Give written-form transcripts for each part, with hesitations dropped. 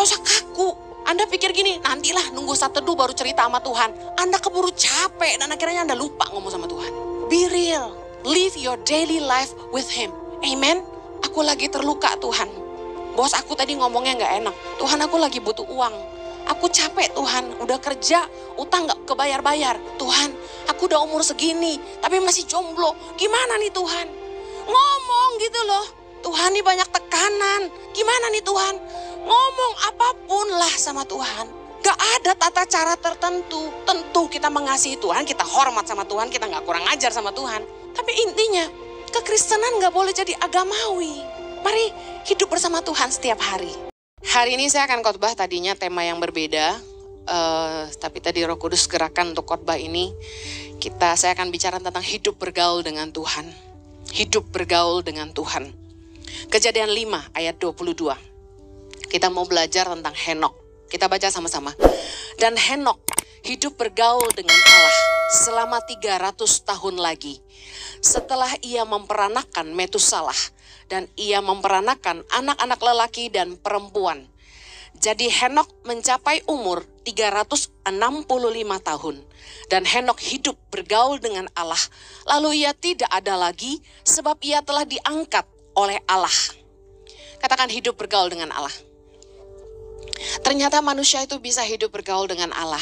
Gak usah kaku. Anda pikir gini, nantilah nunggu saat teduh baru cerita sama Tuhan. Anda keburu capek dan akhirnya Anda lupa ngomong sama Tuhan. Be real. Live your daily life with Him. Amen. Aku lagi terluka Tuhan. Bos aku tadi ngomongnya gak enak. Tuhan, aku lagi butuh uang. Aku capek Tuhan, udah kerja, utang gak kebayar-bayar. Tuhan, aku udah umur segini, tapi masih jomblo. Gimana nih Tuhan? Ngomong gitu loh. Tuhan, ini banyak tekanan. Gimana nih Tuhan? Ngomong apapun lah sama Tuhan. Gak ada tata cara tertentu. Tentu kita mengasihi Tuhan, kita hormat sama Tuhan, kita gak kurang ajar sama Tuhan. Tapi intinya, kekristenan gak boleh jadi agamawi. Mari hidup bersama Tuhan setiap hari. Hari ini saya akan khotbah tadinya tema yang berbeda. Tapi tadi Roh Kudus gerakan untuk khotbah ini. Saya akan bicara tentang hidup bergaul dengan Tuhan. Hidup bergaul dengan Tuhan. Kejadian 5 ayat 22. Kita mau belajar tentang Henok. Kita baca sama-sama. Dan Henok hidup bergaul dengan Allah selama 300 tahun lagi. Setelah ia memperanakan Metusalah dan ia memperanakan anak-anak lelaki dan perempuan. Jadi Henok mencapai umur 365 tahun. Dan Henok hidup bergaul dengan Allah. Lalu ia tidak ada lagi sebab ia telah diangkat oleh Allah. Katakan hidup bergaul dengan Allah. Ternyata manusia itu bisa hidup bergaul dengan Allah.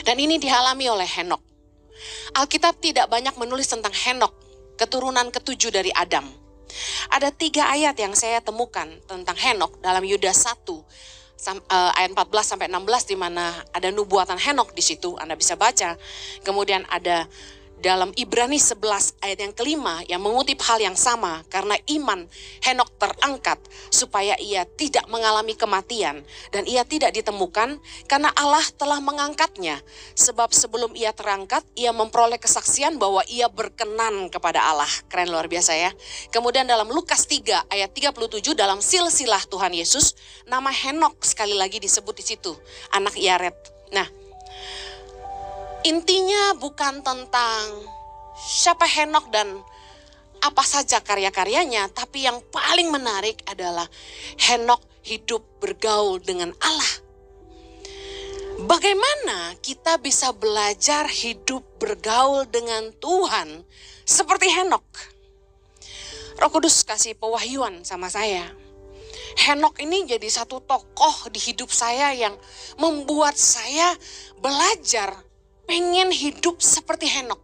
Dan ini dialami oleh Henok. Alkitab tidak banyak menulis tentang Henok, keturunan ketujuh dari Adam. Ada 3 ayat yang saya temukan tentang Henok dalam Yudas 1 ayat 14 sampai 16 di mana ada nubuatan Henok di situ, Anda bisa baca. Kemudian ada dalam Ibrani 11 ayat yang kelima yang mengutip hal yang sama, karena iman Henok terangkat supaya ia tidak mengalami kematian dan ia tidak ditemukan karena Allah telah mengangkatnya, sebab sebelum ia terangkat ia memperoleh kesaksian bahwa ia berkenan kepada Allah. Keren, luar biasa ya. Kemudian dalam Lukas 3 ayat 37 dalam silsilah Tuhan Yesus, nama Henok sekali lagi disebut di situ, anak Yared. Nah, intinya bukan tentang siapa Henok dan apa saja karya-karyanya, tapi yang paling menarik adalah Henok hidup bergaul dengan Allah. Bagaimana kita bisa belajar hidup bergaul dengan Tuhan seperti Henok? Roh Kudus kasih pewahyuan sama saya. Henok ini jadi satu tokoh di hidup saya yang membuat saya belajar pengen hidup seperti Henok.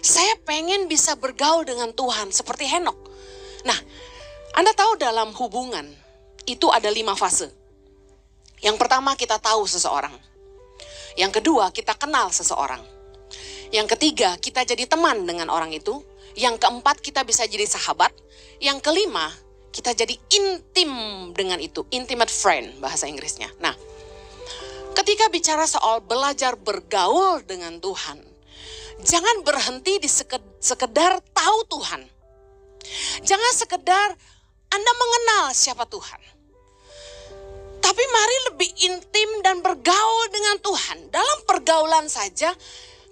Saya pengen bisa bergaul dengan Tuhan seperti Henok. Nah, Anda tahu dalam hubungan itu ada 5 fase. Yang pertama kita tahu seseorang. Yang kedua kita kenal seseorang. Yang ketiga kita jadi teman dengan orang itu. Yang keempat kita bisa jadi sahabat. Yang kelima kita jadi intim dengan itu. Intimate friend bahasa Inggrisnya. Nah, ketika bicara soal belajar bergaul dengan Tuhan, jangan berhenti di sekedar tahu Tuhan. Jangan sekedar Anda mengenal siapa Tuhan. Tapi mari lebih intim dan bergaul dengan Tuhan. Dalam pergaulan saja,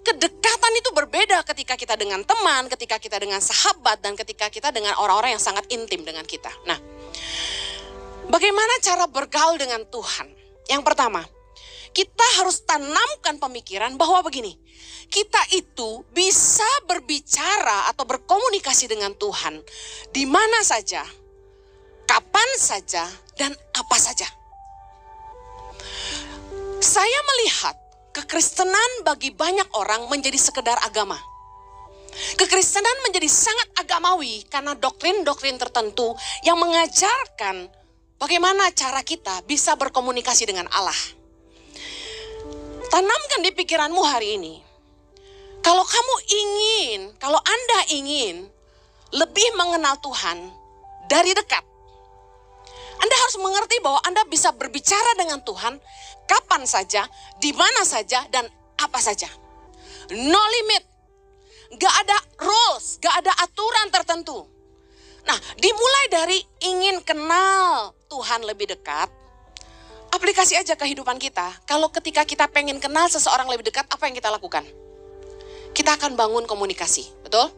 kedekatan itu berbeda ketika kita dengan teman, ketika kita dengan sahabat, dan ketika kita dengan orang-orang yang sangat intim dengan kita. Nah, bagaimana cara bergaul dengan Tuhan? Yang pertama, kita harus tanamkan pemikiran bahwa begini, kita itu bisa berbicara atau berkomunikasi dengan Tuhan di mana saja, kapan saja, dan apa saja. Saya melihat kekristenan bagi banyak orang menjadi sekedar agama. Kekristenan menjadi sangat agamawi karena doktrin-doktrin tertentu yang mengajarkan bagaimana cara kita bisa berkomunikasi dengan Allah. Tanamkan di pikiranmu hari ini. Kalau Anda ingin lebih mengenal Tuhan dari dekat, Anda harus mengerti bahwa Anda bisa berbicara dengan Tuhan kapan saja, di mana saja, dan apa saja. No limit. Gak ada rules, gak ada aturan tertentu. Nah, dimulai dari ingin kenal Tuhan lebih dekat, aplikasi aja kehidupan kita. Kalau ketika kita pengen kenal seseorang lebih dekat, apa yang kita lakukan? Kita akan bangun komunikasi, betul?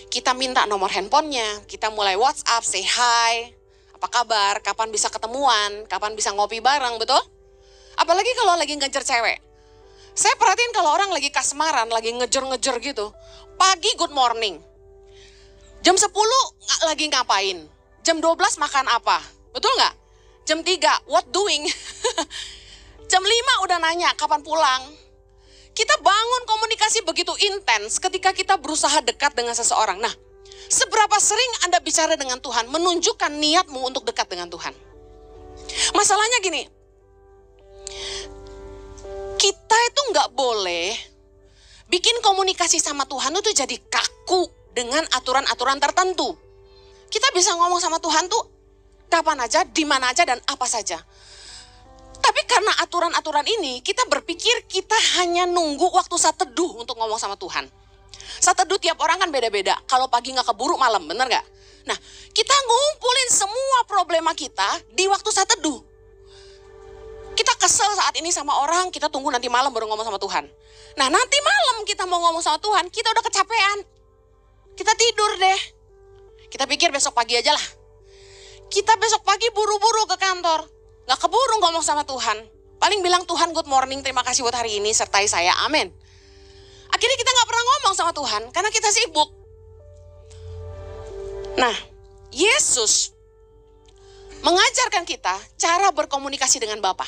Kita minta nomor handphonenya, kita mulai WhatsApp, say hi. Apa kabar? Kapan bisa ketemuan? Kapan bisa ngopi bareng, betul? Apalagi kalau lagi ngejar cewek. Saya perhatiin kalau orang lagi kasmaran, lagi ngejar-ngejar gitu. Pagi good morning. Jam 10 lagi ngapain? Jam 12 makan apa? Betul nggak? Jam 3 what doing? Jam 5 udah nanya kapan pulang. Kita bangun komunikasi begitu intens ketika kita berusaha dekat dengan seseorang. Nah, seberapa sering Anda bicara dengan Tuhan menunjukkan niatmu untuk dekat dengan Tuhan. Masalahnya gini, kita itu nggak boleh bikin komunikasi sama Tuhan itu jadi kaku dengan aturan-aturan tertentu. Kita bisa ngomong sama Tuhan tuh kapan aja, di mana aja, dan apa saja. Tapi karena aturan-aturan ini, kita berpikir kita hanya nunggu waktu saat teduh untuk ngomong sama Tuhan. Saat teduh tiap orang kan beda-beda. Kalau pagi nggak keburu, malam, bener nggak? Nah, kita ngumpulin semua problema kita di waktu saat teduh. Kita kesel saat ini sama orang, kita tunggu nanti malam baru ngomong sama Tuhan. Nah, nanti malam kita mau ngomong sama Tuhan, kita udah kecapean. Kita tidur deh. Kita pikir besok pagi aja lah. Kita besok pagi buru-buru ke kantor. Gak keburu ngomong sama Tuhan. Paling bilang, Tuhan good morning, terima kasih buat hari ini, sertai saya, amin. Akhirnya kita gak pernah ngomong sama Tuhan, karena kita sibuk. Nah, Yesus mengajarkan kita cara berkomunikasi dengan Bapa.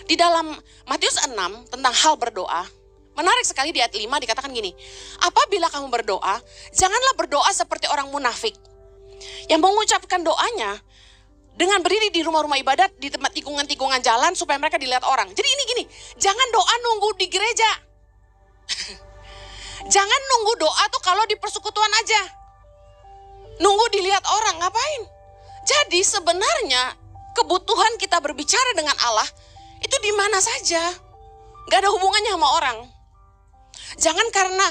Di dalam Matius 6 tentang hal berdoa, menarik sekali di ayat 5 dikatakan gini, apabila kamu berdoa, janganlah berdoa seperti orang munafik, yang mengucapkan doanya dengan berdiri di rumah-rumah ibadat, di tempat tikungan-tikungan jalan supaya mereka dilihat orang. Jadi ini gini, jangan doa nunggu di gereja. Jangan nunggu doa tuh kalau di persekutuan aja. Nunggu dilihat orang, ngapain? Jadi sebenarnya kebutuhan kita berbicara dengan Allah itu di mana saja. Gak ada hubungannya sama orang. Jangan karena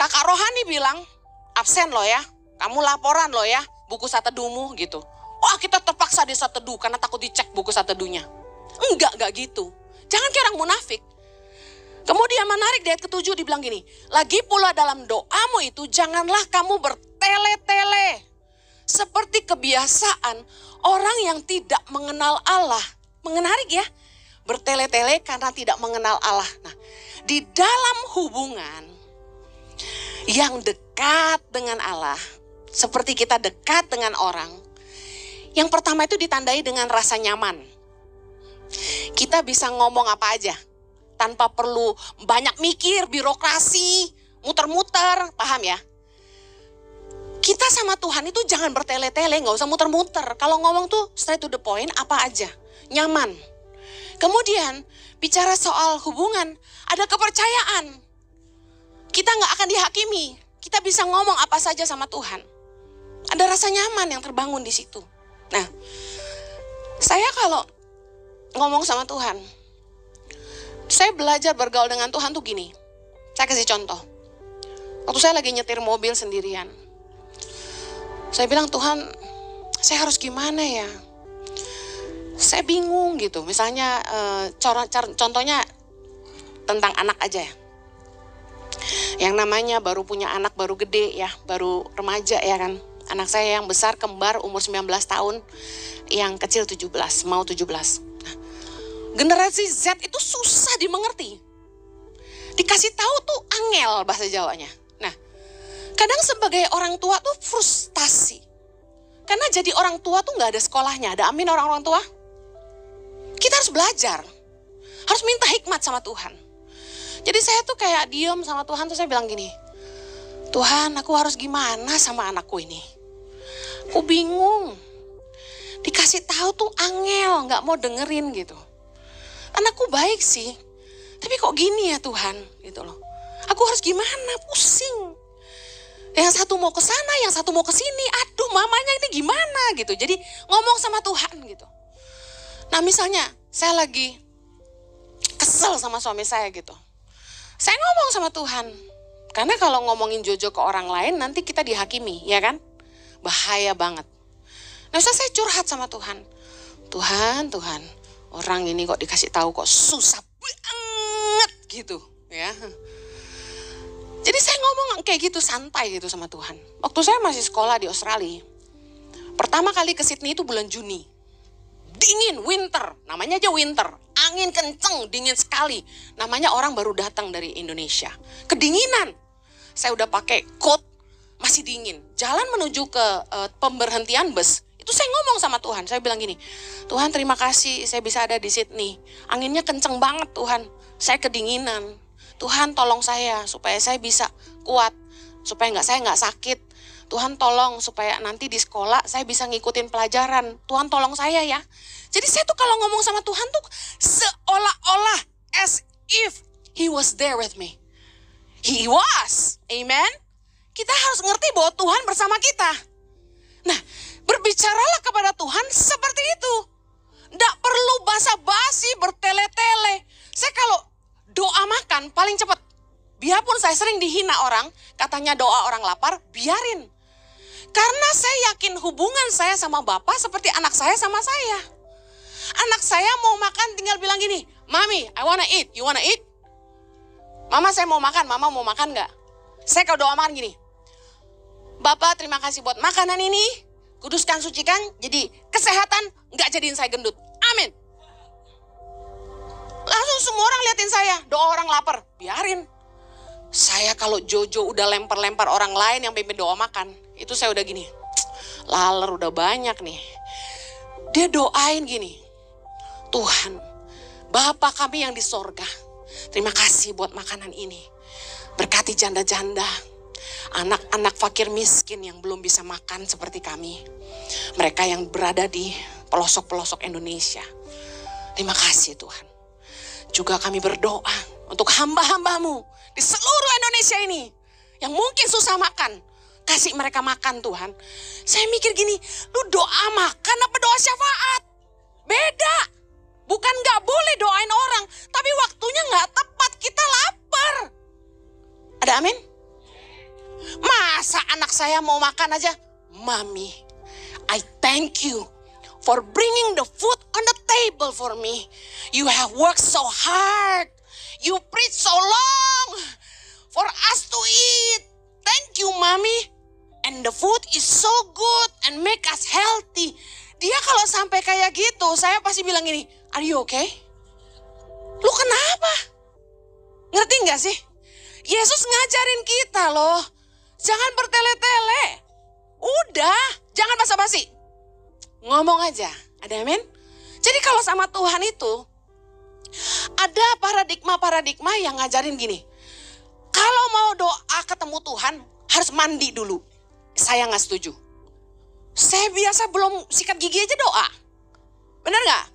kakak rohani bilang, absen lo ya, kamu laporan lo ya, buku saat teduhmu gitu. Wah, kita terpaksa di saat teduh karena takut dicek buku saat teduhnya. Enggak gitu. Jangan kayak orang munafik. Kemudian menarik di ayat ke-7 dibilang gini, lagi pula dalam doamu itu janganlah kamu bertele-tele seperti kebiasaan orang yang tidak mengenal Allah. Menarik ya, bertele-tele karena tidak mengenal Allah. Nah, di dalam hubungan yang dekat dengan Allah, seperti kita dekat dengan orang, yang pertama itu ditandai dengan rasa nyaman. Kita bisa ngomong apa aja, tanpa perlu banyak mikir, birokrasi, muter-muter, paham ya? Kita sama Tuhan itu jangan bertele-tele, gak usah muter-muter. Kalau ngomong tuh straight to the point, apa aja, nyaman. Kemudian, bicara soal hubungan, ada kepercayaan. Kita gak akan dihakimi, kita bisa ngomong apa saja sama Tuhan. Ada rasa nyaman yang terbangun di situ. Nah, saya kalau ngomong sama Tuhan, saya belajar bergaul dengan Tuhan tuh gini. Saya kasih contoh. Waktu saya lagi nyetir mobil sendirian, saya bilang, Tuhan, saya harus gimana ya? Saya bingung gitu. Misalnya contohnya tentang anak aja ya. Yang namanya baru punya anak, baru gede ya, baru remaja ya kan. Anak saya yang besar kembar umur 19 tahun, yang kecil 17, mau 17. Nah, generasi Z itu susah dimengerti. Dikasih tahu tuh angel bahasa Jawanya. Nah, kadang sebagai orang tua tuh frustasi. Karena jadi orang tua tuh gak ada sekolahnya. Ada amin orang-orang tua? Kita harus belajar. Harus minta hikmat sama Tuhan. Jadi saya tuh kayak diem sama Tuhan, terus saya bilang gini, Tuhan, aku harus gimana sama anakku ini? Aku bingung. Dikasih tahu tuh angel, gak mau dengerin gitu. Anakku baik sih, tapi kok gini ya Tuhan, gitu loh. Aku harus gimana? Pusing. Yang satu mau ke sana, yang satu mau ke sini. Aduh, mamanya ini gimana gitu. Jadi ngomong sama Tuhan gitu. Nah, misalnya saya lagi kesel sama suami saya gitu. Saya ngomong sama Tuhan. Karena kalau ngomongin Jojo ke orang lain nanti kita dihakimi, ya kan? Bahaya banget. Nah, saya curhat sama Tuhan. Tuhan, orang ini kok dikasih tahu kok susah banget gitu, ya. Jadi saya ngomong kayak gitu santai gitu sama Tuhan. Waktu saya masih sekolah di Australia, Pertama kali ke Sydney itu bulan Juni. Dingin, winter. Namanya aja winter. Angin kenceng, dingin sekali. Namanya orang baru datang dari Indonesia. Kedinginan. Saya udah pakai coat, masih dingin. Jalan menuju ke pemberhentian bus. Itu saya ngomong sama Tuhan. Saya bilang gini, Tuhan terima kasih saya bisa ada di Sydney. Anginnya kenceng banget Tuhan. Saya kedinginan. Tuhan tolong saya supaya saya bisa kuat. Supaya saya nggak sakit. Tuhan tolong supaya nanti di sekolah saya bisa ngikutin pelajaran. Tuhan tolong saya ya. Jadi saya tuh kalau ngomong sama Tuhan tuh seolah-olah as if He was there with me. He was. Amen. Kita harus ngerti bahwa Tuhan bersama kita. Nah, berbicaralah kepada Tuhan seperti itu. Nggak perlu basa-basi, bertele-tele. Saya kalau doa makan paling cepat. Biarpun saya sering dihina orang, katanya doa orang lapar, biarin. Karena saya yakin hubungan saya sama Bapak seperti anak saya sama saya. Anak saya mau makan tinggal bilang gini, Mami, I wanna eat, you wanna eat? Mama saya mau makan, Mama mau makan nggak? Saya kalau doa makan gini, Bapak terima kasih buat makanan ini, kuduskan sucikan, jadi kesehatan nggak jadiin saya gendut. Amin. Langsung semua orang liatin saya, doa orang lapar, biarin. Saya kalau Jojo udah lempar-lempar orang lain yang pimpin doa makan, itu saya udah gini, laler udah banyak nih. Dia doain gini, Tuhan, Bapa kami yang di sorga, terima kasih buat makanan ini. Berkati janda-janda, anak-anak fakir miskin yang belum bisa makan seperti kami. Mereka yang berada di pelosok-pelosok Indonesia. Terima kasih Tuhan. Juga kami berdoa untuk hamba-hambamu di seluruh Indonesia ini yang mungkin susah makan. Kasih mereka makan Tuhan. Saya mikir gini, lu doa makan apa doa syafaat? Beda. Bukan gak boleh doain orang, tapi waktunya gak tepat, kita lapar. Ada amin? Masa anak saya mau makan aja, Mami, I thank you for bringing the food on the table for me. You have worked so hard. You preach so long for us to eat. Thank you, Mami. And the food is so good and make us healthy. Dia kalau sampai kayak gitu, saya pasti bilang gini, are you okay? Lu kenapa? Ngerti gak sih? Yesus ngajarin kita loh. Jangan bertele-tele. Udah, jangan basa-basi. Ngomong aja, ada amin? Jadi kalau sama Tuhan itu, ada paradigma-paradigma yang ngajarin gini. Kalau mau doa ketemu Tuhan, harus mandi dulu. Saya gak setuju. Saya biasa belum sikat gigi aja doa. Bener gak?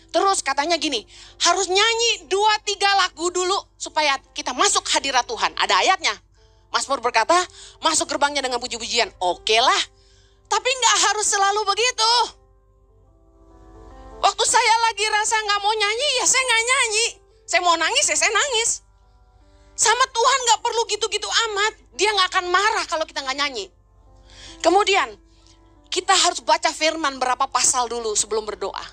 Terus katanya gini, harus nyanyi 2-3 lagu dulu supaya kita masuk hadirat Tuhan. Ada ayatnya. Mazmur berkata, masuk gerbangnya dengan puji-pujian. Oke lah, tapi gak harus selalu begitu. Waktu saya lagi rasa gak mau nyanyi, ya saya gak nyanyi. Saya mau nangis, ya saya nangis. Sama Tuhan gak perlu gitu-gitu amat. Dia gak akan marah kalau kita gak nyanyi. Kemudian, kita harus baca firman berapa pasal dulu sebelum berdoa.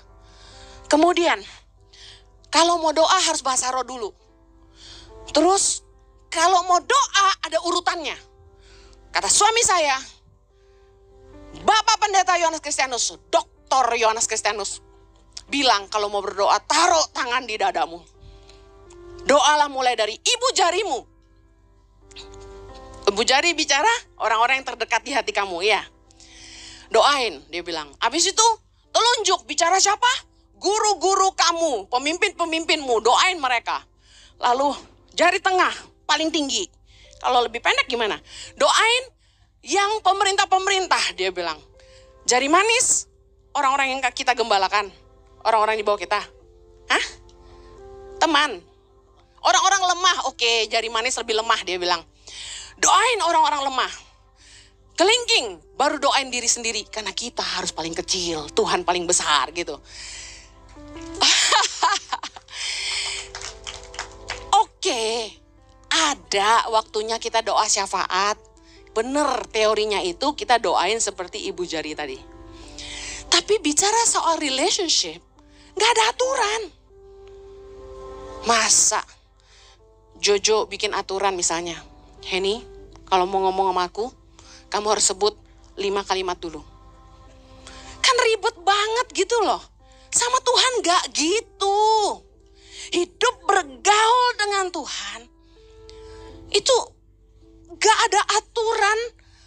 Kemudian, kalau mau doa harus bahasa roh dulu. Terus, kalau mau doa ada urutannya. Kata suami saya, Bapak Pendeta Yohanes Kristianus, Dr. Yohanes Kristianus, bilang kalau mau berdoa, taruh tangan di dadamu. Doalah mulai dari ibu jarimu. Ibu jari bicara, orang-orang yang terdekat di hati kamu, ya. Doain, dia bilang. Habis itu, telunjuk, bicara siapa? Guru-guru kamu, pemimpin-pemimpinmu, doain mereka. Lalu, jari tengah, paling tinggi. Kalau lebih pendek gimana? Doain yang pemerintah-pemerintah, dia bilang. Jari manis, orang-orang yang kita gembalakan. Orang-orang di bawah kita. Hah? Teman. Orang-orang lemah, oke, jari manis lebih lemah, dia bilang. Doain orang-orang lemah. Kelingking, baru doain diri sendiri. Karena kita harus paling kecil, Tuhan paling besar gitu. Oke, ada waktunya kita doa syafaat. Bener teorinya itu kita doain seperti ibu jari tadi. Tapi bicara soal relationship, gak ada aturan. Masa Jojo bikin aturan misalnya, Henny, kalau mau ngomong sama aku, kamu harus sebut 5 kalimat dulu. ribet banget gitu loh. Sama Tuhan gak gitu. Hidup bergaul dengan Tuhan itu gak ada aturan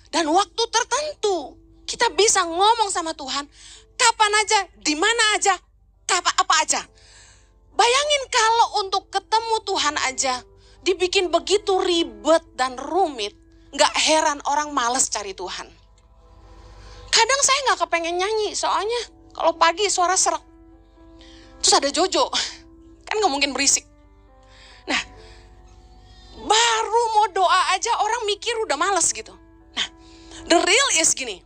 dan waktu tertentu. Kita bisa ngomong sama Tuhan kapan aja, di mana aja, apa aja. Bayangin kalau untuk ketemu Tuhan aja dibikin begitu ribet dan rumit. Gak heran orang males cari Tuhan. Kadang saya gak kepengen nyanyi, soalnya kalau pagi suara serak. Terus ada Jojo, kan gak mungkin berisik. Nah, baru mau doa aja orang mikir udah males gitu. Nah, the real is gini.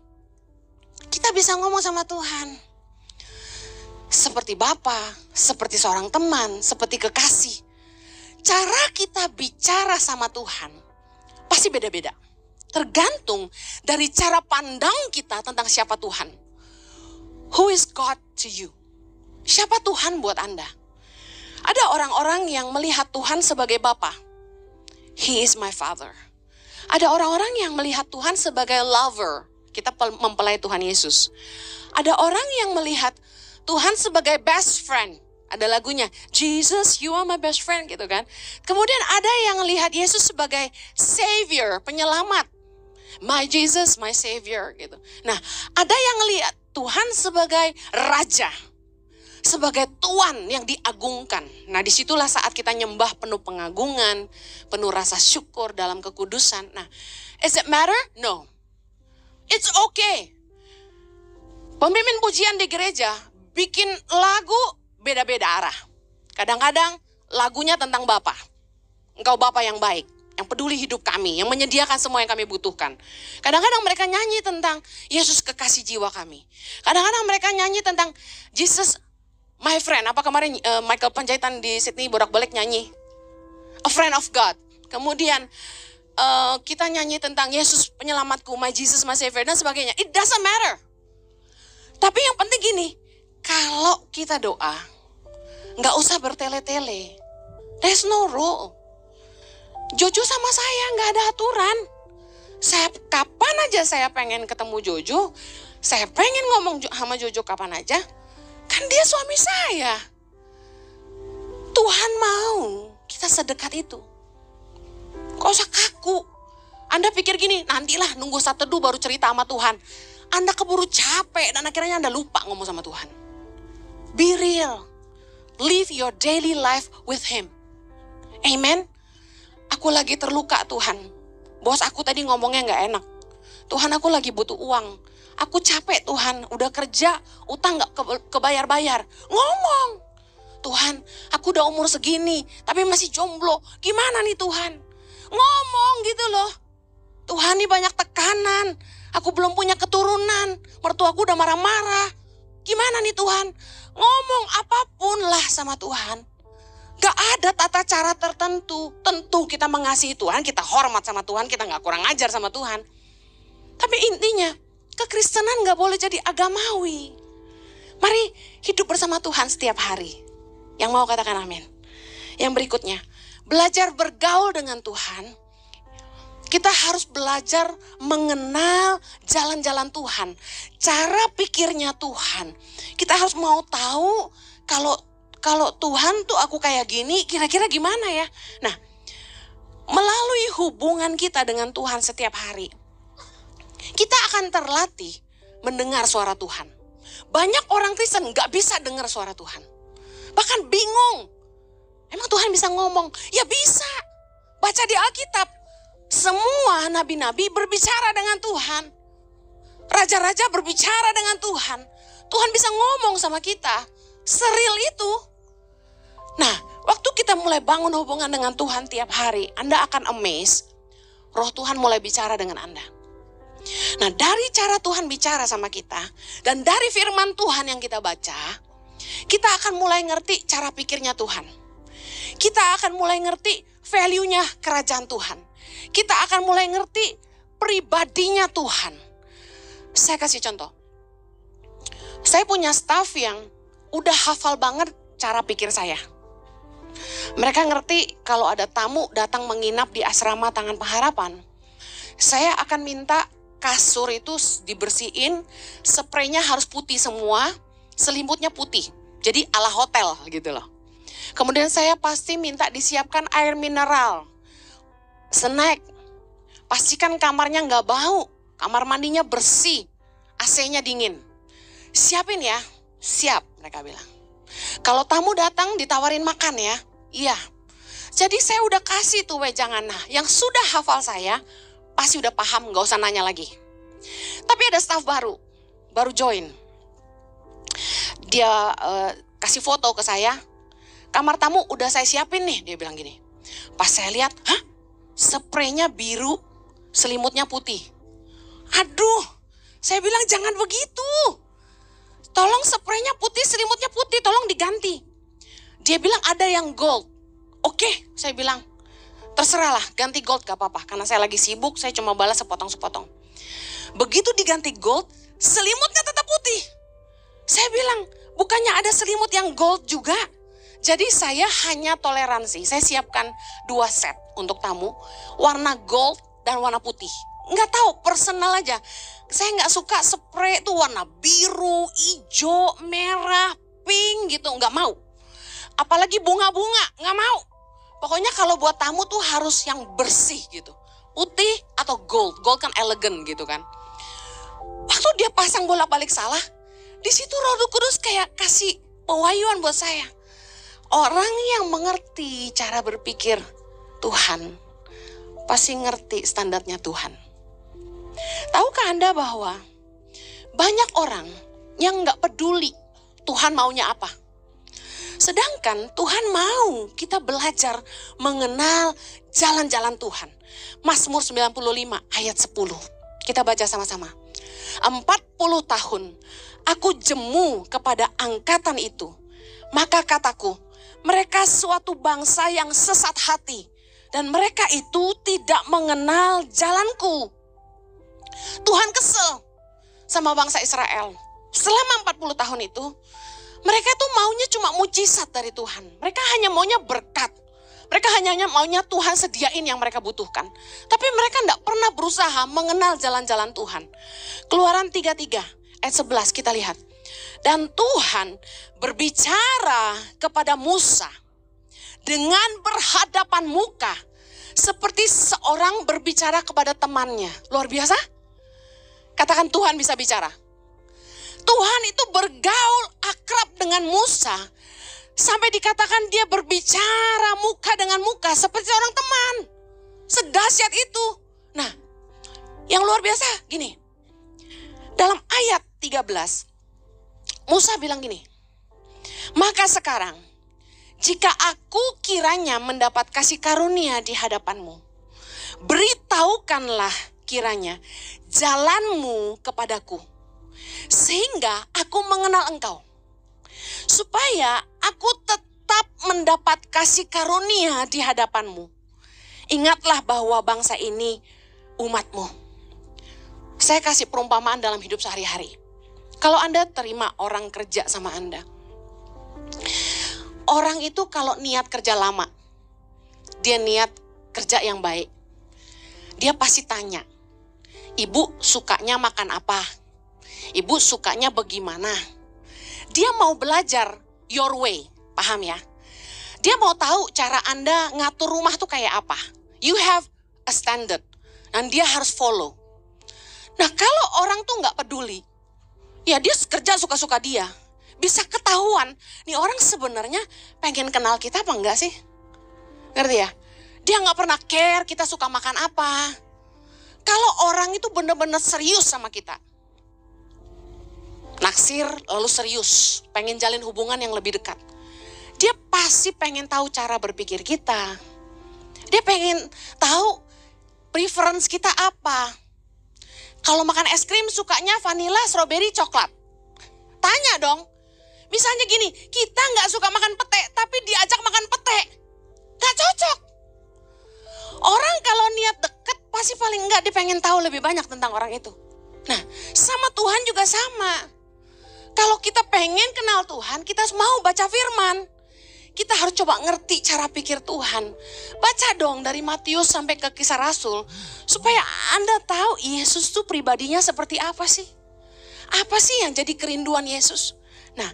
Kita bisa ngomong sama Tuhan. Seperti Bapa, seperti seorang teman, seperti kekasih. Cara kita bicara sama Tuhan pasti beda-beda. Tergantung dari cara pandang kita tentang siapa Tuhan. Who is God to you? Siapa Tuhan buat Anda? Ada orang-orang yang melihat Tuhan sebagai Bapa. He is my father. Ada orang-orang yang melihat Tuhan sebagai lover. Kita mempelai Tuhan Yesus. Ada orang yang melihat Tuhan sebagai best friend. Ada lagunya, Jesus, you are my best friend, gitu kan. Kemudian ada yang lihat Yesus sebagai savior, penyelamat. My Jesus, my savior, gitu. Nah, ada yang lihat Tuhan sebagai raja, sebagai Tuan yang diagungkan. Nah, disitulah saat kita nyembah penuh pengagungan, penuh rasa syukur dalam kekudusan. Nah, is it matter? No. It's okay. Pemimpin pujian di gereja bikin lagu beda-beda arah. Kadang-kadang lagunya tentang Bapa. Engkau Bapa yang baik, yang peduli hidup kami, yang menyediakan semua yang kami butuhkan. Kadang-kadang mereka nyanyi tentang Yesus kekasih jiwa kami. Kadang-kadang mereka nyanyi tentang Jesus my friend. Apa kemarin Michael Panjaitan di Sydney bolak-balik nyanyi A friend of God. Kemudian kita nyanyi tentang Yesus penyelamatku, my Jesus, my Savior, dan sebagainya. It doesn't matter. Tapi yang penting gini, kalau kita doa, nggak usah bertele-tele. There's no rule. Jojo sama saya nggak ada aturan. Kapan aja saya pengen ketemu Jojo, saya pengen ngomong sama Jojo kapan aja, kan dia suami saya. Tuhan mau kita sedekat itu. Kok usah kaku. Anda pikir gini, nantilah nunggu saat teduh baru cerita sama Tuhan. Anda keburu capek dan akhirnya Anda lupa ngomong sama Tuhan. Be real. Live your daily life with Him. Amen. Aku lagi terluka Tuhan. Bos aku tadi ngomongnya gak enak. Tuhan, aku lagi butuh uang. Aku capek Tuhan, udah kerja, utang gak kebayar-bayar. Ngomong. Tuhan, aku udah umur segini, tapi masih jomblo. Gimana nih Tuhan? Ngomong gitu loh. Tuhan, ini banyak tekanan. Aku belum punya keturunan. Mertuaku udah marah-marah. Gimana nih Tuhan? Ngomong apapun lah sama Tuhan. Gak ada tata cara tertentu. Tentu kita mengasihi Tuhan, kita hormat sama Tuhan, kita gak kurang ajar sama Tuhan. Tapi intinya, kekristenan gak boleh jadi agamawi. Mari hidup bersama Tuhan setiap hari. Yang mau katakan amin. Yang berikutnya, belajar bergaul dengan Tuhan. Kita harus belajar mengenal jalan-jalan Tuhan. Cara pikirnya Tuhan. Kita harus mau tahu kalau Tuhan tuh aku kayak gini, kira-kira gimana ya? Nah, melalui hubungan kita dengan Tuhan setiap hari, kita akan terlatih mendengar suara Tuhan. Banyak orang Kristen gak bisa dengar suara Tuhan. Bahkan bingung. Emang Tuhan bisa ngomong? Ya bisa. Baca di Alkitab. Semua nabi-nabi berbicara dengan Tuhan. Raja-raja berbicara dengan Tuhan. Tuhan bisa ngomong sama kita. Seril itu. Nah, waktu kita mulai bangun hubungan dengan Tuhan tiap hari, Anda akan amazed. Roh Tuhan mulai bicara dengan Anda. Nah, dari cara Tuhan bicara sama kita, dan dari firman Tuhan yang kita baca, kita akan mulai ngerti cara pikirnya Tuhan. Kita akan mulai ngerti value-nya kerajaan Tuhan. Kita akan mulai ngerti pribadinya Tuhan. Saya kasih contoh. Saya punya staff yang udah hafal banget cara pikir saya. Mereka ngerti kalau ada tamu datang menginap di asrama Tangan Pengharapan, saya akan minta kasur itu dibersihin, spraynya harus putih semua, selimutnya putih. Jadi ala hotel gitu loh. Kemudian saya pasti minta disiapkan air mineral, snack. Pastikan kamarnya nggak bau, kamar mandinya bersih, AC-nya dingin. Siapin ya, siap mereka bilang. Kalau tamu datang ditawarin makan ya, iya. Jadi saya udah kasih tuh wejangan. Nah, yang sudah hafal saya pasti udah paham, gak usah nanya lagi. Tapi ada staff baru join. Dia kasih foto ke saya, kamar tamu udah saya siapin nih, dia bilang gini. Pas saya lihat, hah? Spraynya biru, selimutnya putih. Aduh, saya bilang jangan begitu. Tolong spraynya putih, selimutnya putih, tolong diganti. Dia bilang ada yang gold. Oke, saya bilang, terserahlah, ganti gold gak apa-apa. Karena saya lagi sibuk, saya cuma balas sepotong-sepotong. Begitu diganti gold, selimutnya tetap putih. Saya bilang, bukannya ada selimut yang gold juga? Jadi saya hanya toleransi, saya siapkan 2 set untuk tamu, warna gold dan warna putih. Nggak tahu, personal aja. Saya nggak suka spray itu warna biru, hijau, merah, pink gitu, nggak mau. Apalagi bunga-bunga, nggak mau. Pokoknya kalau buat tamu tuh harus yang bersih gitu. Putih atau gold. Gold kan elegan gitu kan. Waktu dia pasang bolak-balik salah, di situ Roh Kudus kayak kasih pewahyuan buat saya. Orang yang mengerti cara berpikir Tuhan, pasti ngerti standarnya Tuhan. Tahukah Anda bahwa banyak orang yang nggak peduli Tuhan maunya apa? Sedangkan Tuhan mau kita belajar mengenal jalan-jalan Tuhan. Mazmur 95 ayat 10. Kita baca sama-sama. 40 tahun aku jemu kepada angkatan itu. Maka kataku, mereka suatu bangsa yang sesat hati. Dan mereka itu tidak mengenal jalanku. Tuhan kesel sama bangsa Israel. Selama 40 tahun itu, mereka tuh maunya cuma mujizat dari Tuhan. Mereka hanya maunya berkat. Mereka hanya maunya Tuhan sediain yang mereka butuhkan. Tapi mereka tidak pernah berusaha mengenal jalan-jalan Tuhan. Keluaran 33 ayat 11 kita lihat. Dan Tuhan berbicara kepada Musa dengan berhadapan muka. Seperti seorang berbicara kepada temannya. Luar biasa? Katakan Tuhan bisa bicara. Tuhan itu bergaul akrab dengan Musa. Sampai dikatakan dia berbicara muka dengan muka seperti orang teman. Sedahsyat itu. Nah, yang luar biasa gini. Dalam ayat 13, Musa bilang gini. Maka sekarang, jika aku kiranya mendapat kasih karunia di hadapanmu, beritahukanlah kiranya jalanmu kepadaku. Sehingga aku mengenal engkau. Supaya aku tetap mendapat kasih karunia di hadapanmu. Ingatlah bahwa bangsa ini umatmu. Saya kasih perumpamaan dalam hidup sehari-hari. Kalau Anda terima orang kerja sama Anda. Orang itu kalau niat kerja lama. Dia niat kerja yang baik. Dia pasti tanya. Ibu sukanya makan apa? Ibu sukanya bagaimana? Dia mau belajar your way, paham ya? Dia mau tahu cara Anda ngatur rumah tuh kayak apa. You have a standard, dan dia harus follow. Nah kalau orang tuh nggak peduli, ya dia kerja suka-suka dia. Bisa ketahuan, nih orang sebenarnya pengen kenal kita apa enggak sih? Ngerti ya? Dia nggak pernah care kita suka makan apa. Kalau orang itu benar-benar serius sama kita. Naksir lalu serius, pengen jalin hubungan yang lebih dekat. Dia pasti pengen tahu cara berpikir kita. Dia pengen tahu preference kita apa. Kalau makan es krim sukanya vanilla, strawberry, coklat. Tanya dong. Misalnya gini, kita nggak suka makan pete, tapi diajak makan pete. Nggak cocok. Orang kalau niat deket, pasti paling nggak dia pengen tahu lebih banyak tentang orang itu. Nah, sama Tuhan juga sama. Kalau kita pengen kenal Tuhan, kita mau baca firman. kita harus coba ngerti cara pikir Tuhan. Baca dong dari Matius sampai ke Kisah Rasul. Supaya Anda tahu Yesus tuh pribadinya seperti apa sih. Apa sih yang jadi kerinduan Yesus? Nah,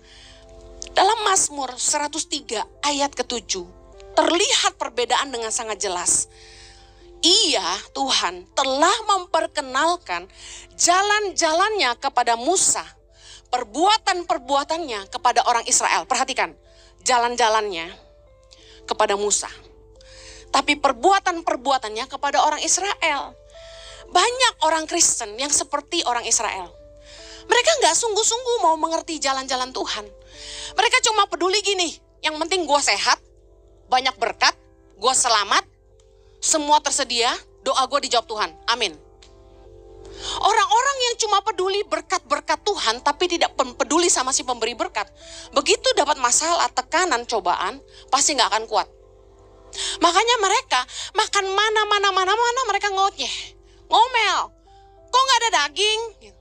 dalam Mazmur 103 ayat ke-7 terlihat perbedaan dengan sangat jelas. Ia, Tuhan, telah memperkenalkan jalan-jalannya kepada Musa, perbuatan-perbuatannya kepada orang Israel. Perhatikan, jalan-jalannya kepada Musa, tapi perbuatan-perbuatannya kepada orang Israel. Banyak orang Kristen yang seperti orang Israel. Mereka gak sungguh-sungguh mau mengerti jalan-jalan Tuhan. Mereka cuma peduli gini, yang penting gue sehat, banyak berkat, gue selamat, semua tersedia, doa gue dijawab Tuhan. Amin. Orang-orang yang cuma peduli berkat-berkat Tuhan tapi tidak peduli sama si pemberi berkat, begitu dapat masalah, tekanan, cobaan, pasti gak akan kuat. Makanya mereka makan mana mereka ngomel. Kok gak ada daging?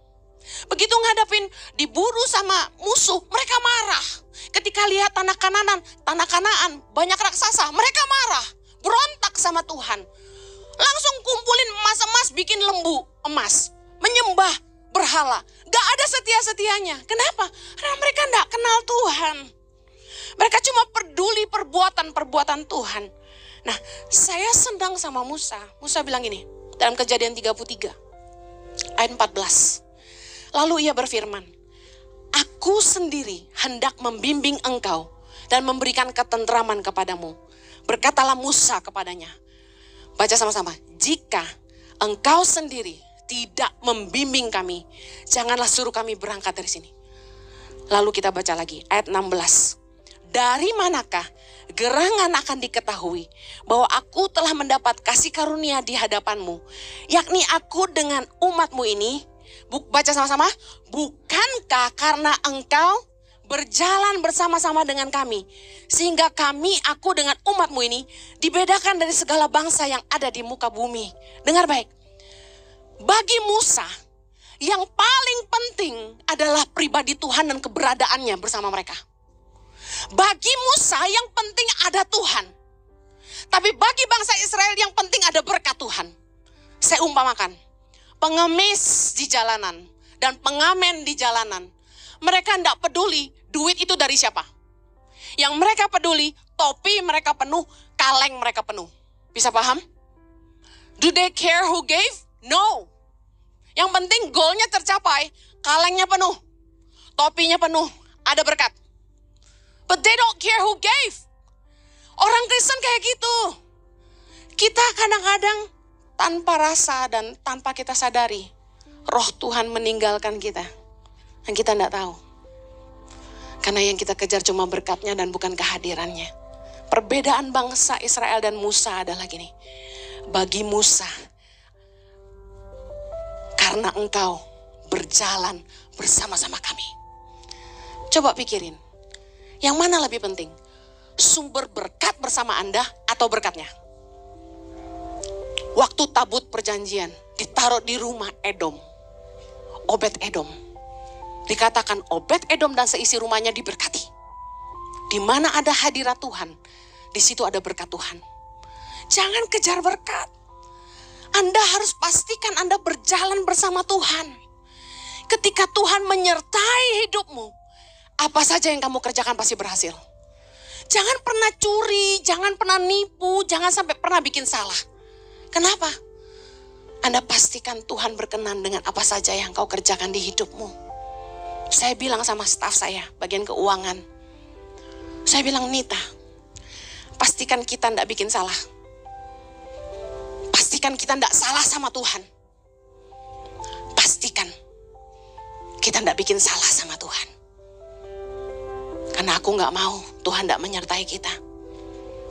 Begitu ngadapin diburu sama musuh, mereka marah. Ketika lihat tanah Kanaan, banyak raksasa, mereka marah, berontak sama Tuhan. Langsung kumpulin emas-emas, bikin lembu emas, menyembah berhala. Gak ada setia-setianya. Kenapa? Karena mereka gak kenal Tuhan. Mereka cuma peduli perbuatan-perbuatan Tuhan. Nah, saya senang sama Musa. Musa bilang gini, dalam Kejadian 33, ayat 14. Lalu ia berfirman, aku sendiri hendak membimbing engkau dan memberikan ketentraman kepadamu. Berkatalah Musa kepadanya. Baca sama-sama. Jika engkau sendiri tidak membimbing kami, janganlah suruh kami berangkat dari sini. Lalu kita baca lagi ayat 16. Dari manakah gerangan akan diketahui bahwa aku telah mendapat kasih karunia di hadapanmu, yakni aku dengan umatmu ini. Baca sama-sama. Bukankah karena engkau berjalan bersama-sama dengan kami, sehingga aku dengan umatmu ini dibedakan dari segala bangsa yang ada di muka bumi. Dengar baik. Bagi Musa, yang paling penting adalah pribadi Tuhan dan keberadaannya bersama mereka. Bagi Musa yang penting ada Tuhan. Tapi bagi bangsa Israel yang penting ada berkat Tuhan. Saya umpamakan. Pengemis di jalanan dan pengamen di jalanan. Mereka tidak peduli duit itu dari siapa. Yang mereka peduli topi mereka penuh, kaleng mereka penuh. Bisa paham? Do they care who gave? No. Yang penting goalnya tercapai, kalengnya penuh, topinya penuh, ada berkat. But they don't care who gave. Orang Kristen kayak gitu. Kita kadang-kadang tanpa rasa dan tanpa kita sadari, roh Tuhan meninggalkan kita. Dan kita tidak tahu. Karena yang kita kejar cuma berkatnya dan bukan kehadirannya. Perbedaan bangsa Israel dan Musa adalah gini. Bagi Musa, karena engkau berjalan bersama-sama kami. Coba pikirin, yang mana lebih penting? Sumber berkat bersama Anda atau berkatnya? Waktu tabut perjanjian ditaruh di rumah Edom, Obed Edom. Dikatakan Obed Edom dan seisi rumahnya diberkati. Di mana ada hadirat Tuhan, di situ ada berkat Tuhan. Jangan kejar berkat. Anda harus pastikan Anda berjalan bersama Tuhan. Ketika Tuhan menyertai hidupmu, apa saja yang kamu kerjakan pasti berhasil. Jangan pernah curi, jangan pernah nipu, jangan sampai pernah bikin salah. Kenapa? Anda pastikan Tuhan berkenan dengan apa saja yang kau kerjakan di hidupmu. Saya bilang sama staf saya, bagian keuangan. Saya bilang, Nita, pastikan kita tidak bikin salah. Pastikan kita tidak salah sama Tuhan. Pastikan kita tidak bikin salah sama Tuhan. Karena aku gak mau Tuhan tidak menyertai kita.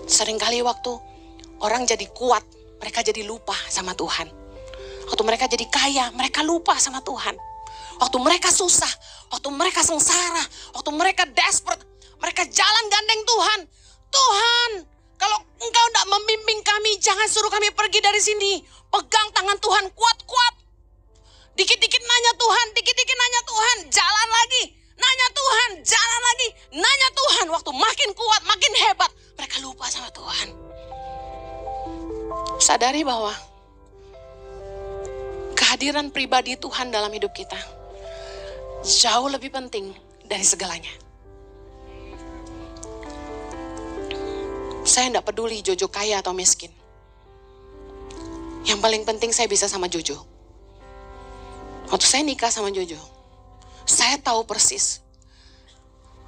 Seringkali waktu orang jadi kuat, mereka jadi lupa sama Tuhan. Waktu mereka jadi kaya, mereka lupa sama Tuhan. Waktu mereka susah, waktu mereka sengsara, waktu mereka desperate, mereka jalan gandeng Tuhan. Tuhan, kalau engkau tidak membimbing kami, jangan suruh kami pergi dari sini. Pegang tangan Tuhan kuat-kuat. Dikit-dikit nanya Tuhan, dikit-dikit nanya Tuhan, jalan lagi. Nanya Tuhan, jalan lagi. Nanya Tuhan, waktu makin kuat, makin hebat. Tuhan. Sadari bahwa kehadiran pribadi Tuhan dalam hidup kita jauh lebih penting dari segalanya. Saya tidak peduli Jojo kaya atau miskin. Yang paling penting saya bisa sama Jojo. Waktu saya nikah sama Jojo, saya tahu persis.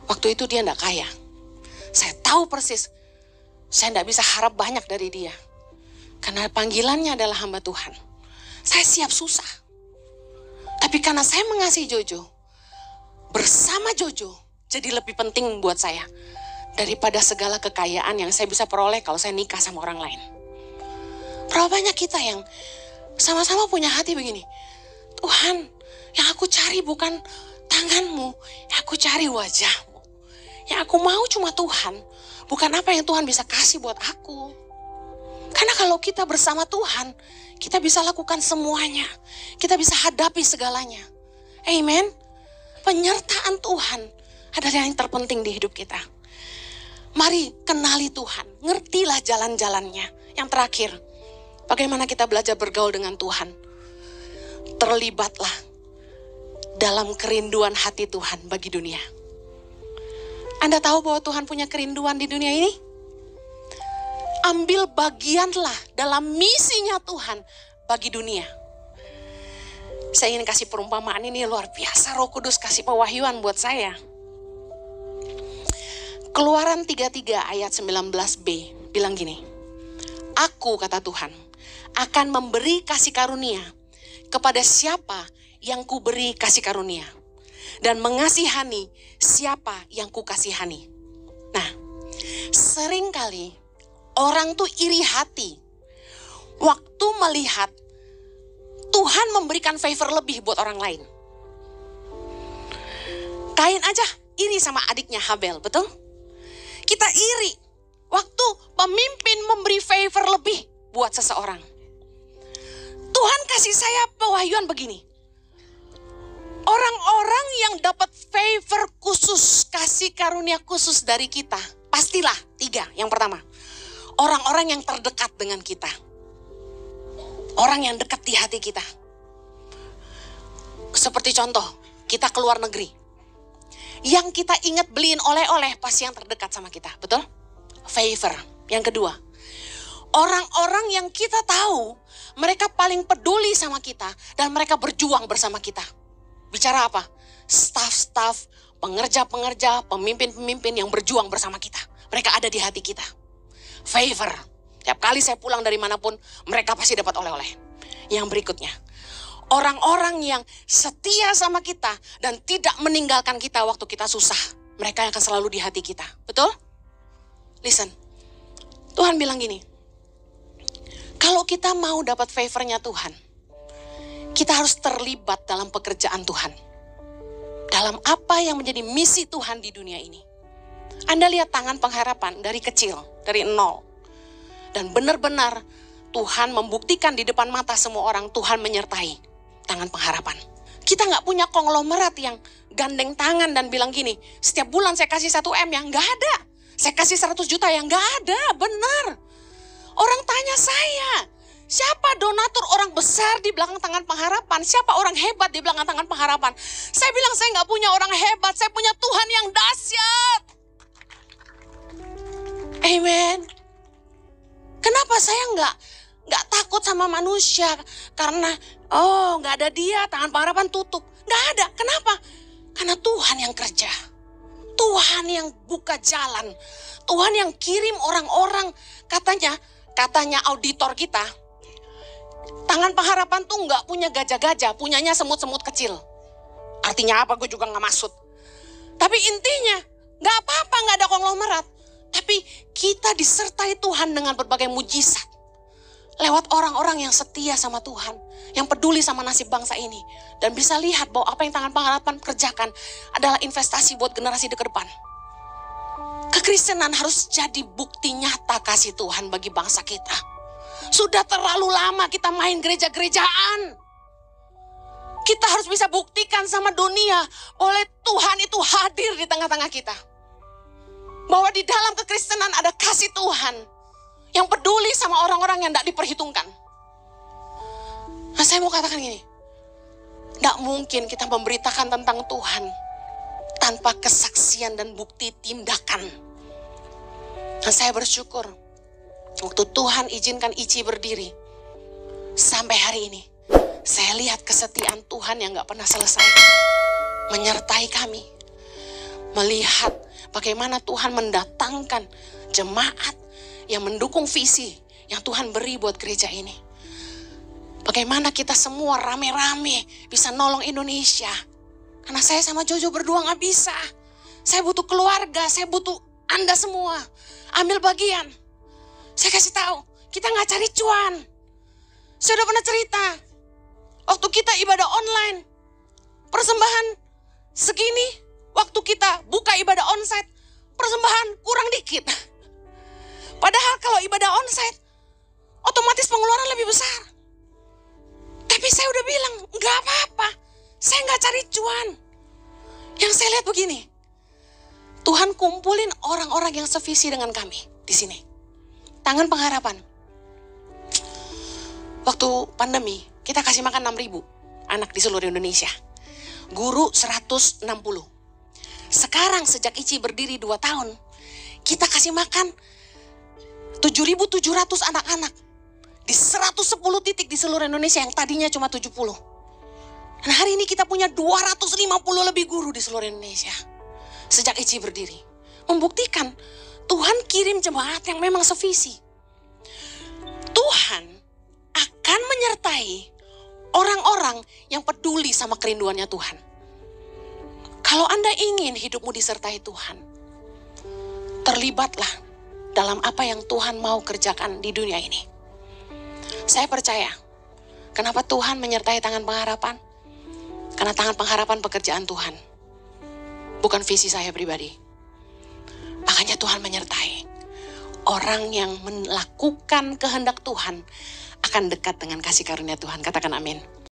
Waktu itu dia tidak kaya. Saya tahu persis. Saya tidak bisa harap banyak dari dia. Karena panggilannya adalah hamba Tuhan. Saya siap susah. Tapi karena saya mengasihi Jojo, bersama Jojo jadi lebih penting buat saya daripada segala kekayaan yang saya bisa peroleh kalau saya nikah sama orang lain. Berapa banyak kita yang sama-sama punya hati begini. Tuhan, yang aku cari bukan tanganmu, yang aku cari wajahmu. Yang aku mau cuma Tuhan, bukan apa yang Tuhan bisa kasih buat aku. Karena kalau kita bersama Tuhan, kita bisa lakukan semuanya. Kita bisa hadapi segalanya. Amen. Penyertaan Tuhan adalah yang terpenting di hidup kita. Mari kenali Tuhan, ngertilah jalan-jalannya. Yang terakhir, bagaimana kita belajar bergaul dengan Tuhan. Terlibatlah dalam kerinduan hati Tuhan bagi dunia. Anda tahu bahwa Tuhan punya kerinduan di dunia ini? Ambil bagianlah dalam misinya Tuhan bagi dunia. Saya ingin kasih perumpamaan ini luar biasa. Roh Kudus kasih pewahyuan buat saya. Keluaran 33 ayat 19b bilang gini. Aku, kata Tuhan, akan memberi kasih karunia kepada siapa yang kuberi kasih karunia. Dan mengasihani siapa yang kukasihani. Nah, seringkali orang tuh iri hati waktu melihat Tuhan memberikan favor lebih buat orang lain. Kain aja iri sama adiknya Habel, betul? Kita iri waktu pemimpin memberi favor lebih buat seseorang. Tuhan kasih saya pewahyuan begini. Orang-orang yang dapat favor khusus, kasih karunia khusus dari kita, pastilah 3. Yang pertama, orang-orang yang terdekat dengan kita. Orang yang dekat di hati kita. Seperti contoh, kita keluar negeri. Yang kita ingat beliin oleh-oleh pasti yang terdekat sama kita, betul? Favor. Yang kedua, orang-orang yang kita tahu mereka paling peduli sama kita dan mereka berjuang bersama kita. Bicara apa? Staff-staff, pengerja-pengerja, pemimpin-pemimpin yang berjuang bersama kita. Mereka ada di hati kita. Favor. Tiap kali saya pulang dari manapun, mereka pasti dapat oleh-oleh. Yang berikutnya, orang-orang yang setia sama kita dan tidak meninggalkan kita waktu kita susah. Mereka yang akan selalu di hati kita. Betul? Listen. Tuhan bilang gini. Kalau kita mau dapat favornya Tuhan, kita harus terlibat dalam pekerjaan Tuhan. Dalam apa yang menjadi misi Tuhan di dunia ini. Anda lihat tangan pengharapan dari kecil, dari 0. Dan benar-benar Tuhan membuktikan di depan mata semua orang, Tuhan menyertai tangan pengharapan. Kita nggak punya konglomerat yang gandeng tangan dan bilang gini, setiap bulan saya kasih 1M yang nggak ada. Saya kasih 100 juta yang nggak ada, benar. Orang tanya saya, siapa donatur orang besar di belakang tangan pengharapan? Siapa orang hebat di belakang tangan pengharapan? Saya bilang saya nggak punya orang hebat, saya punya Tuhan yang dahsyat. Amen. Kenapa saya nggak takut sama manusia? Karena nggak ada dia, tangan pengharapan tutup. Nggak ada. Kenapa? Karena Tuhan yang kerja. Tuhan yang buka jalan. Tuhan yang kirim orang-orang. Katanya auditor kita, tangan pengharapan tuh nggak punya gajah-gajah, punyanya semut-semut kecil. Artinya apa? Gue juga nggak maksud. Tapi intinya nggak apa-apa, nggak ada konglomerat. Tapi kita disertai Tuhan dengan berbagai mujizat. Lewat orang-orang yang setia sama Tuhan. Yang peduli sama nasib bangsa ini. Dan bisa lihat bahwa apa yang tangan pengharapan kerjakan adalah investasi buat generasi ke depan. Kekristenan harus jadi bukti nyata kasih Tuhan bagi bangsa kita. Sudah terlalu lama kita main gereja-gerejaan. Kita harus bisa buktikan sama dunia bahwa Tuhan itu hadir di tengah-tengah kita. Bahwa di dalam kekristenan ada kasih Tuhan. yang peduli sama orang-orang yang tidak diperhitungkan. Nah, saya mau katakan gini, tidak mungkin kita memberitakan tentang Tuhan tanpa kesaksian dan bukti tindakan. Dan saya bersyukur waktu Tuhan izinkan Ici berdiri sampai hari ini, saya lihat kesetiaan Tuhan yang gak pernah selesai menyertai kami. Melihat bagaimana Tuhan mendatangkan jemaat yang mendukung visi yang Tuhan beri buat gereja ini. Bagaimana kita semua rame-rame bisa nolong Indonesia. Karena saya sama Jojo berdua gak bisa. Saya butuh keluarga, saya butuh Anda semua. Ambil bagian. Saya kasih tahu, kita gak cari cuan. Saya udah pernah cerita. Waktu kita ibadah online, persembahan segini. Waktu kita buka ibadah onsite, persembahan kurang dikit. Padahal kalau ibadah onsite, otomatis pengeluaran lebih besar. Tapi saya udah bilang, gak apa-apa. Saya gak cari cuan. Yang saya lihat begini, Tuhan kumpulin orang-orang yang sevisi dengan kami di sini. Tangan Pengharapan. Waktu pandemi, kita kasih makan 6.000 anak di seluruh Indonesia. Guru 160. Sekarang sejak Ici berdiri 2 tahun, kita kasih makan 7.700 anak-anak di 110 titik di seluruh Indonesia yang tadinya cuma 70. Dan hari ini kita punya 250 lebih guru di seluruh Indonesia. Sejak Ici berdiri. Membuktikan Tuhan kirim jemaat yang memang sevisi. Tuhan akan menyertai orang-orang yang peduli sama kerinduannya Tuhan. Kalau Anda ingin hidupmu disertai Tuhan, terlibatlah dalam apa yang Tuhan mau kerjakan di dunia ini. Saya percaya, kenapa Tuhan menyertai Tangan Pengharapan? Karena Tangan Pengharapan pekerjaan Tuhan, bukan visi saya pribadi. Makanya Tuhan menyertai. Orang yang melakukan kehendak Tuhan akan dekat dengan kasih karunia Tuhan. Katakan amin.